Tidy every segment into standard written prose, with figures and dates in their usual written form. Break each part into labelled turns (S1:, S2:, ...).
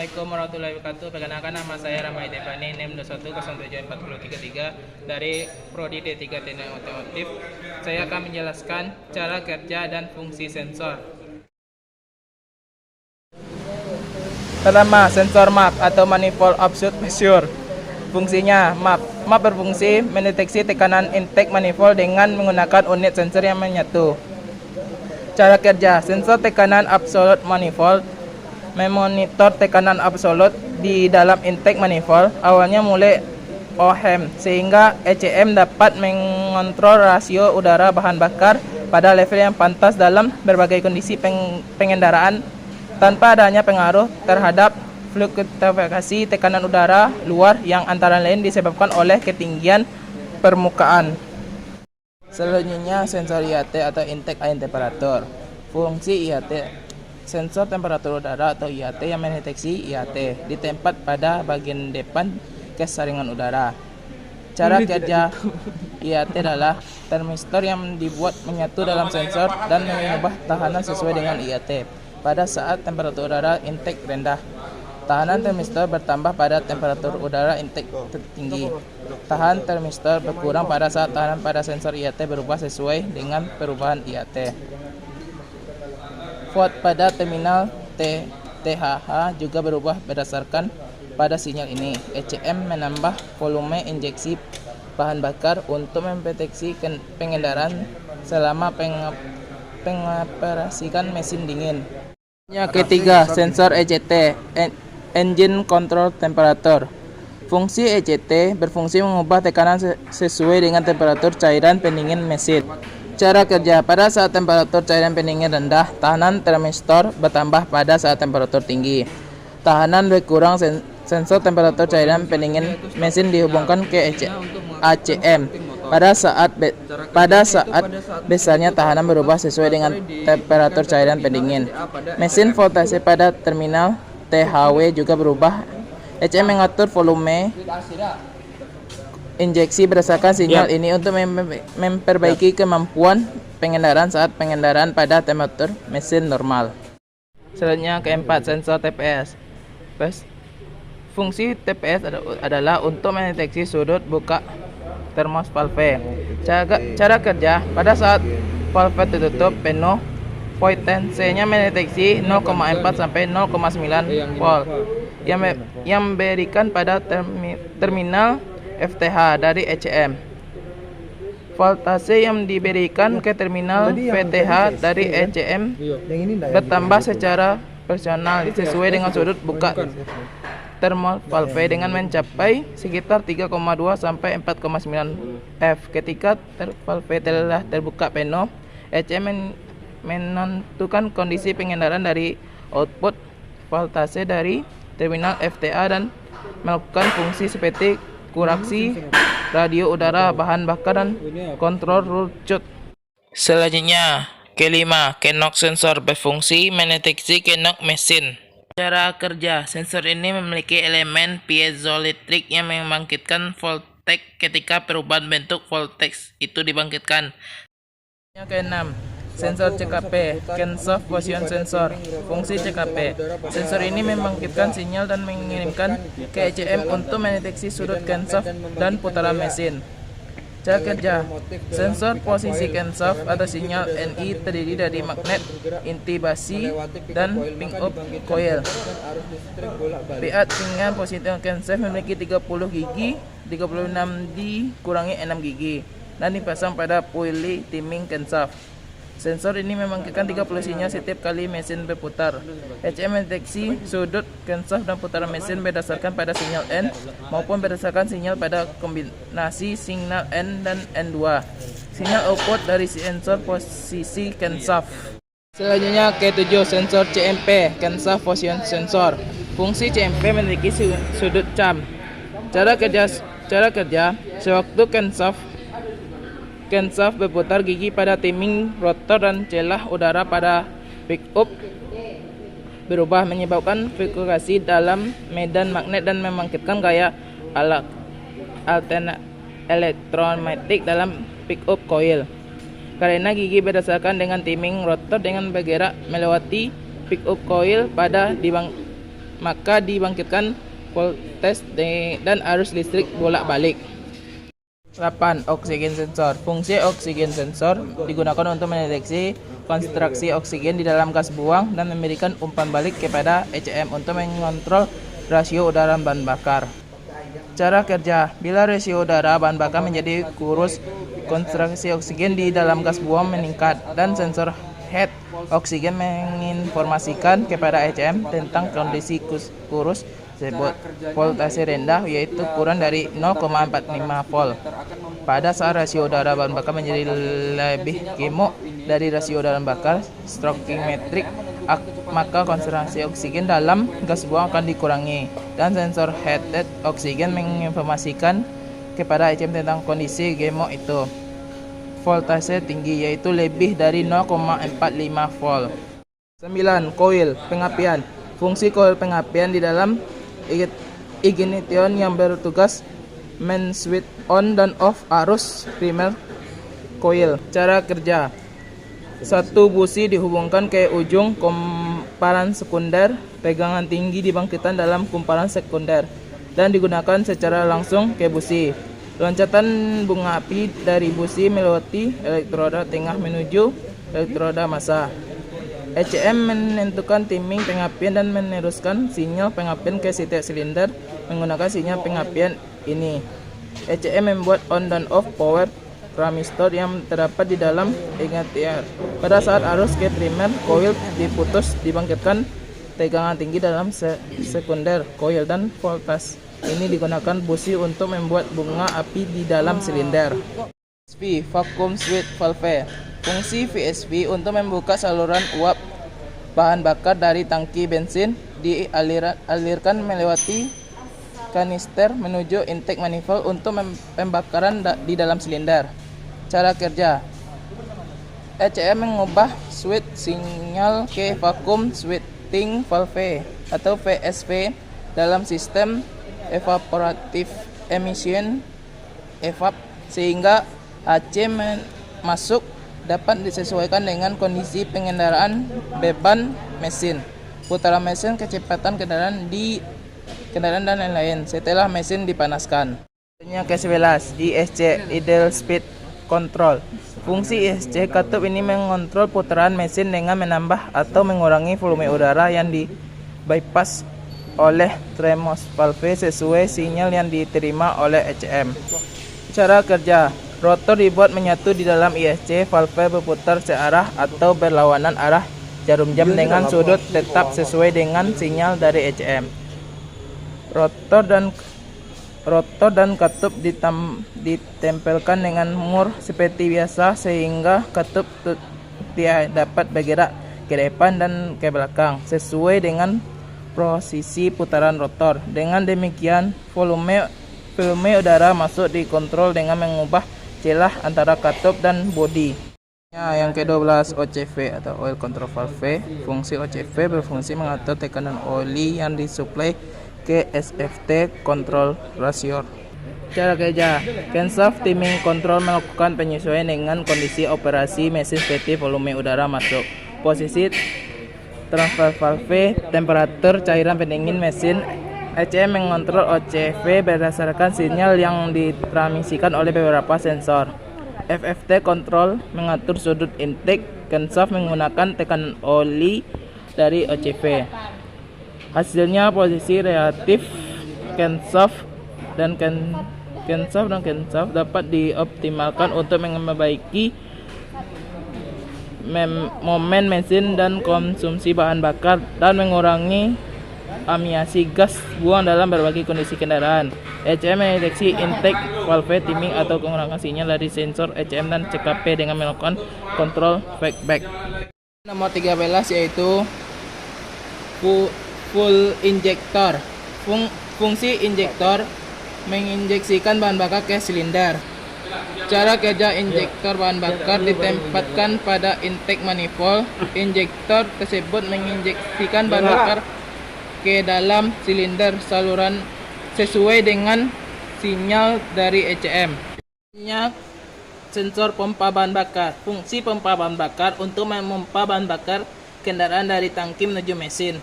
S1: Assalamualaikum warahmatullahi wabarakatuh. Perkenalkan nama saya Ramai Devani, NIM 21074033 dari Prodi D3 Teknik Otomotif. Saya akan menjelaskan cara kerja dan fungsi sensor. Pertama, sensor map atau manifold offset measure. Fungsinya, map berfungsi mendeteksi tekanan intake manifold dengan menggunakan unit sensor yang menyatu. Cara kerja, sensor tekanan absolut manifold memonitor tekanan absolut di dalam intake manifold, awalnya mulai ohm, sehingga ECM dapat mengontrol rasio udara bahan bakar pada level yang pantas dalam berbagai kondisi pengendaraan tanpa adanya pengaruh terhadap fluktuasi tekanan udara luar yang antara lain disebabkan oleh ketinggian permukaan. Selanjutnya, sensor IAT atau intake air temperature. Fungsi IAT, sensor temperatur udara atau IAT yang mendeteksi IAT di tempat pada bagian depan kesaringan udara. Cara kerja IAT adalah termistor yang dibuat menyatu dalam sensor dan mengubah tahanan sesuai dengan IAT. Pada saat temperatur udara intake rendah, tahanan termistor bertambah pada temperatur udara intake tertinggi. Tahanan termistor berkurang pada saat tahanan pada sensor IAT berubah sesuai dengan perubahan IAT. Volt pada terminal THH juga berubah berdasarkan pada sinyal ini. ECM menambah volume injeksi bahan bakar untuk memproteksi pengendaraan selama pengoperasikan mesin dingin. Yang ketiga, sensor ECT, Engine Control Temperature. Fungsi ECT berfungsi mengubah tekanan sesuai dengan temperatur cairan pendingin mesin. Cara kerja, pada saat temperatur cairan pendingin rendah, tahanan termistor bertambah pada saat temperatur tinggi. Tahanan berkurang, sensor temperatur cairan pendingin mesin dihubungkan ke ACM. Pada saat besarnya tahanan berubah sesuai dengan temperatur cairan pendingin. Mesin voltase pada terminal THW juga berubah. ECM mengatur volume injeksi berdasarkan sinyal ini untuk memperbaiki kemampuan pengendaraan saat pengendaraan pada temperatur mesin normal. Selanjutnya keempat, sensor TPS. Fungsi TPS adalah untuk mendeteksi sudut buka termos valve. Cara kerja, pada saat valve tertutup penuh, potensenya mendeteksi 0,4 sampai 0,9 volt yang memberikan pada terminal FTH dari ECM. Voltase yang diberikan ke terminal VTH dari ECM bertambah secara proporsional sesuai dengan sudut buka termos valve dengan mencapai sekitar 3,2 sampai 4,9 F. Ketika valve telah terbuka penuh, ECM menentukan kondisi pengendaraan dari output voltase dari terminal FTA dan melakukan fungsi seperti kuraksi radio udara bahan bakar dan kontrol rulcut. Selanjutnya, kelima, knock sensor berfungsi mendeteksi knock mesin. Cara kerja, sensor ini memiliki elemen piezoelektrik yang membangkitkan voltage ketika perubahan bentuk voltage itu dibangkitkan. Yang keenam, sensor CKP, Kensoft Position Sensor. Fungsi CKP, sensor ini membangkitkan sinyal dan mengirimkan ke ECM untuk mendeteksi sudut Kensoft dan putaran mesin. Cara kerja, sensor posisi Kensoft atau sinyal NI terdiri dari magnet, inti basi, dan pin-up coil. Piat dengan posisi Kensoft memiliki 30 gigi, 36 dikurangi 6 gigi, dan dipasang pada pulley timing Kensoft. Sensor ini membangkitkan 30 sinyal setiap kali mesin berputar. ECM mendeteksi sudut Kensoft dan putaran mesin berdasarkan pada sinyal N maupun berdasarkan sinyal pada kombinasi sinyal N dan N2. Sinyal output dari sensor posisi Kensoft. Selanjutnya ke-7, sensor CMP, Kensoft Position Sensor. Fungsi CMP memiliki sudut cam. Cara kerja, sewaktu Kensoft berputar, gigi pada timing rotor dan celah udara pada pick-up berubah menyebabkan fluktuasi dalam medan magnet dan membangkitkan gaya alternatif elektromagnetik dalam pick-up coil. Karena gigi berdasarkan dengan timing rotor dengan bergerak melewati pick-up coil pada maka dibangkitkan voltage dan arus listrik bolak-balik. 8. Oksigen sensor. Fungsi oksigen sensor digunakan untuk mendeteksi konsentrasi oksigen di dalam gas buang dan memberikan umpan balik kepada ECM untuk mengontrol rasio udara bahan bakar. Cara kerja: bila rasio udara bahan bakar menjadi kurus, konsentrasi oksigen di dalam gas buang meningkat dan sensor head oksigen menginformasikan kepada ECM tentang kondisi kurus tersebut. Voltase rendah yaitu kurang dari 0,45 volt. Pada saat rasio udara bahan bakar menjadi lebih gemuk dari rasio udara bahan bakar stoichiometrik, maka konsentrasi oksigen dalam gas buang akan dikurangi dan sensor head oksigen menginformasikan kepada ECM tentang kondisi gemuk itu. Voltase tinggi yaitu lebih dari 0,45 volt. 9. Koil pengapian. Fungsi koil pengapian di dalam ignition yang bertugas men-switch on dan off arus primer koil. Cara kerja: satu busi dihubungkan ke ujung kumparan sekunder, pegangan tinggi dibangkitkan dalam kumparan sekunder dan digunakan secara langsung ke busi. Loncatan bunga api dari busi melewati elektroda tengah menuju elektroda massa. ECM menentukan timing pengapian dan meneruskan sinyal pengapian ke setiap silinder menggunakan sinyal pengapian ini. ECM membuat on dan off power transistor yang terdapat di dalam igniter. Pada saat arus ke primer koil diputus, dibangkitkan tegangan tinggi dalam sekunder koil dan voltage ini digunakan busi untuk membuat bunga api di dalam silinder. VSV vacuum switch valve. Fungsi VSV untuk membuka saluran uap bahan bakar dari tangki bensin dialirkan melewati kanister menuju intake manifold untuk pembakaran di dalam silinder. Cara kerja: ECM mengubah switch sinyal ke vacuum switching valve atau VSV dalam sistem evaporative emission (EVAP) sehingga AC masuk dapat disesuaikan dengan kondisi pengendaraan beban mesin, putaran mesin, kecepatan kendaraan dan lain-lain setelah mesin dipanaskan. Ke-11 ISC Idle Speed Control. Fungsi ISC katup ini mengontrol putaran mesin dengan menambah atau mengurangi volume udara yang di bypass oleh Tremos valve sesuai sinyal yang diterima oleh ECM. Cara kerja: rotor dibuat menyatu di dalam ISC, valve berputar searah atau berlawanan arah jarum jam dengan sudut tetap sesuai dengan sinyal dari ECM. Rotor dan katup ditempelkan dengan mur seperti biasa sehingga katup tidak dapat bergerak ke depan dan ke belakang sesuai dengan posisi putaran rotor. Dengan demikian volume udara masuk dikontrol dengan mengubah celah antara katup dan bodi. Yang ke-12 OCV atau Oil Control Valve. Fungsi OCV berfungsi mengatur tekanan oli yang disuplai ke SFT control rasio. Cara kerja: Crankshaft timing control melakukan penyesuaian dengan kondisi operasi mesin seperti volume udara masuk, posisi transfer valve, temperatur cairan pendingin mesin. ECM mengontrol OCV berdasarkan sinyal yang ditransmisikan oleh beberapa sensor. FFT control mengatur sudut intake. Crankshaft menggunakan tekanan oli dari OCV. Hasilnya posisi relatif crankshaft dapat dioptimalkan untuk memperbaiki momen mesin dan konsumsi bahan bakar dan mengurangi emisi gas buang dalam berbagai kondisi kendaraan. ECM mendeteksi intake valve timing atau pengurangan sinyal dari sensor ECM dan CKP dengan melakukan kontrol feedback. Nomor 13 yaitu full injector. Fungsi injektor menginjeksikan bahan bakar ke silinder. Cara kerja injektor bahan bakar ditempatkan pada intake manifold. Injektor tersebut menginjeksikan bahan bakar ke dalam silinder saluran sesuai dengan sinyal dari ECM. Sensor pompa bahan bakar. Fungsi pompa bahan bakar untuk memompa bahan bakar kendaraan dari tangki menuju mesin.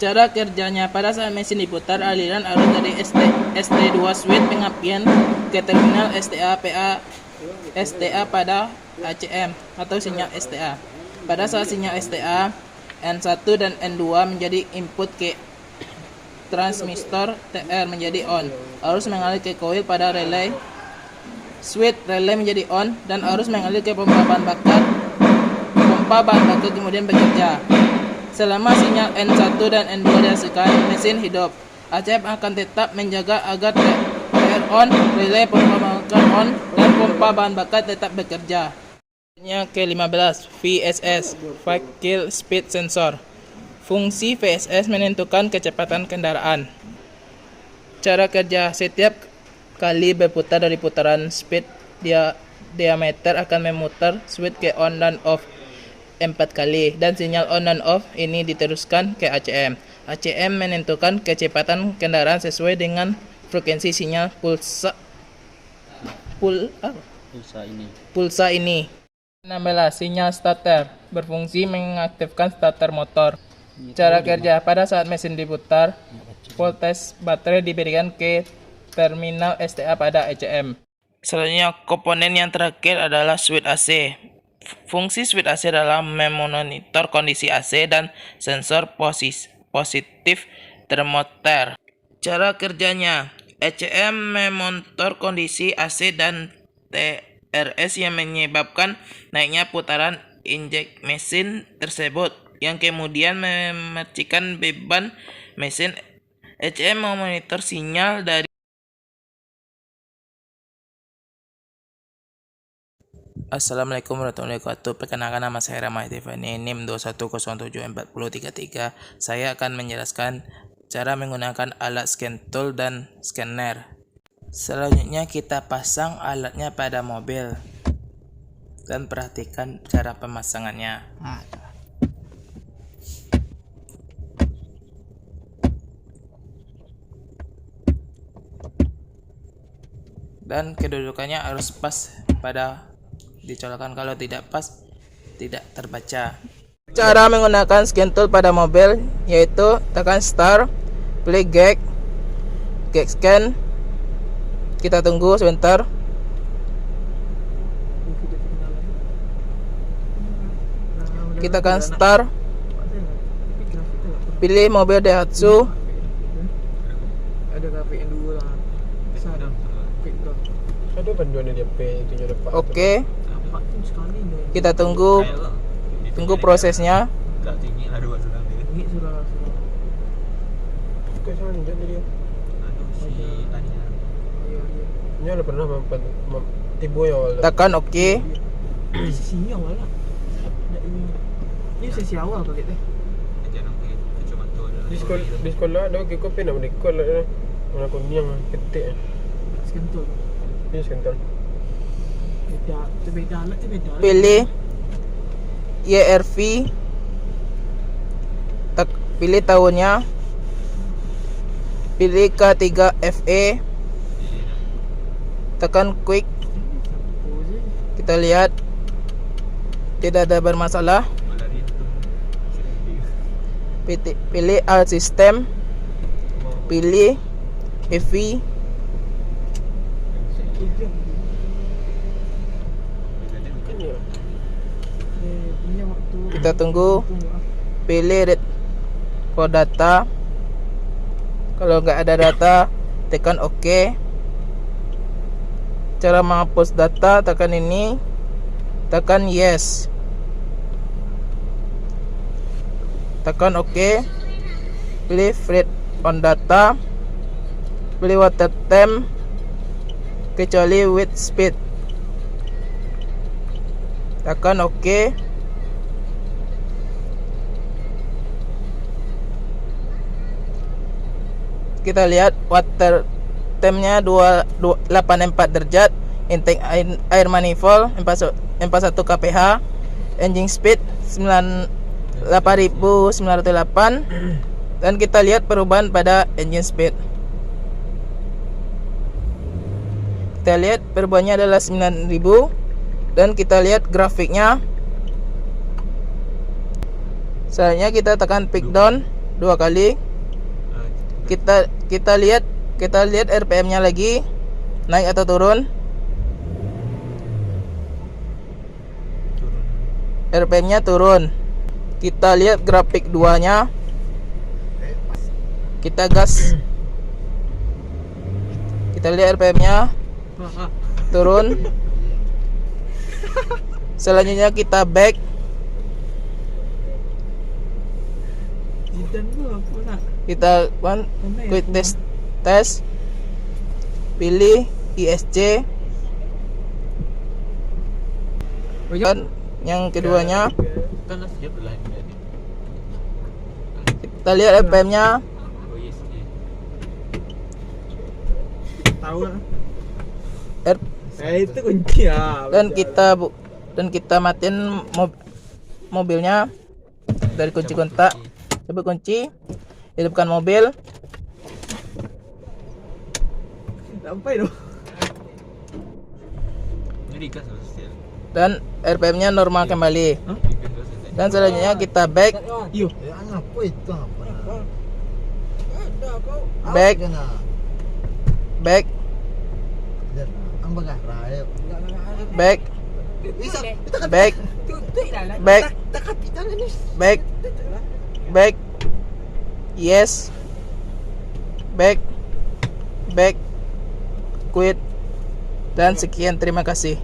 S1: Cara kerjanya, pada saat mesin diputar, aliran arus dari ST2 switch pengapian ke terminal STA pada ACM atau sinyal STA. Pada saat sinyal STA, N1 dan N2 menjadi input ke transistor TR menjadi on. Arus mengalir ke koil pada relay. Switch relay menjadi on dan arus mengalir ke pompa bahan bakar. Pompa bahan bakar kemudian bekerja. Selama sinyal N1 dan N2 dihasilkan, mesin hidup. ACM akan tetap menjaga agar TR on, relay pompa bahan bakar on, dan pompa bahan bakar tetap bekerja. Ke-15, VSS, Vehicle Speed Sensor. Fungsi VSS menentukan kecepatan kendaraan. Cara kerja, setiap kali berputar dari putaran speed diameter akan memutar switch ke on dan off 4 kali, dan sinyal on dan off ini diteruskan ke ACM. ACM menentukan kecepatan kendaraan sesuai dengan frekuensi sinyal pulsa ini. 16. Sinyal starter berfungsi mengaktifkan starter motor. Cara kerja, pada saat mesin diputar, voltage baterai diberikan ke terminal STA pada ACM. Selanjutnya, komponen yang terakhir adalah switch AC. Fungsi switch AC adalah memonitor kondisi AC dan sensor positif termometer. Cara kerjanya, ACM memonitor kondisi AC dan TRS yang menyebabkan naiknya putaran injek mesin tersebut, yang kemudian memercikan beban mesin. ACM memonitor sinyal dari Assalamualaikum warahmatullahi wabarakatuh. Perkenalkan, nama saya Ramai Tiffany, NIM 21074033. Saya akan menjelaskan cara menggunakan alat scan tool dan scanner. Selanjutnya kita pasang alatnya pada mobil dan perhatikan cara pemasangannya. Dan kedudukannya harus pas pada dicolokkan, kalau tidak pas tidak terbaca. Cara menggunakan scan tool pada mobil yaitu tekan start, pilih gag scan, kita tunggu sebentar. Kita tekan start, pilih mobil Daihatsu.
S2: Ada grafik yang dua lah. Ada panduan dia itu depan.
S1: Oke. Kita tunggu prosesnya. Tekan oke.
S2: Sini awal lah. Ini sesi awal kali teh. Di sekolah ada ke kopi nak berikut lah. Mana kuning ketik. Skentul. Ini skentul. Beda.
S1: Pilih YRV, pilih tahunnya, pilih K3FE, tekan quick. Kita lihat tidak ada bermasalah. Pilih alt system, pilih EV. Kita tunggu, pilih read for data. Kalau nggak ada data, tekan OK. Cara menghapus data, tekan ini, tekan yes, tekan OK. Pilih read on data, pilih water temp kecuali with speed, tekan OK. Kita lihat water tempnya 284 derajat, intake air manifold 41 kph, engine speed 8908, dan kita lihat perubahan pada engine speed. Kita lihat perubahannya adalah 9000, dan kita lihat grafiknya. Selanjutnya kita tekan pick down 2 kali. Kita lihat RPM-nya lagi naik atau turun. RPM-nya turun. Kita lihat grafik 2-nya. Kita gas. Kita lihat RPM-nya turun. Selanjutnya kita back. Kita quick test. Pilih ISC. Dan yang keduanya kita lihat RPM-nya.
S2: Tahu lah. Itu kunci ya.
S1: Dan kita matiin mobilnya dari kunci kontak. Coba kunci, hidupkan mobil.
S2: Sampai dong.
S1: Dan RPM-nya normal kembali. Dan selanjutnya kita back. Back. Back. Back. Back. Back. Back. Back. Yes. Back. Back. Quit. Dan sekian, terima kasih.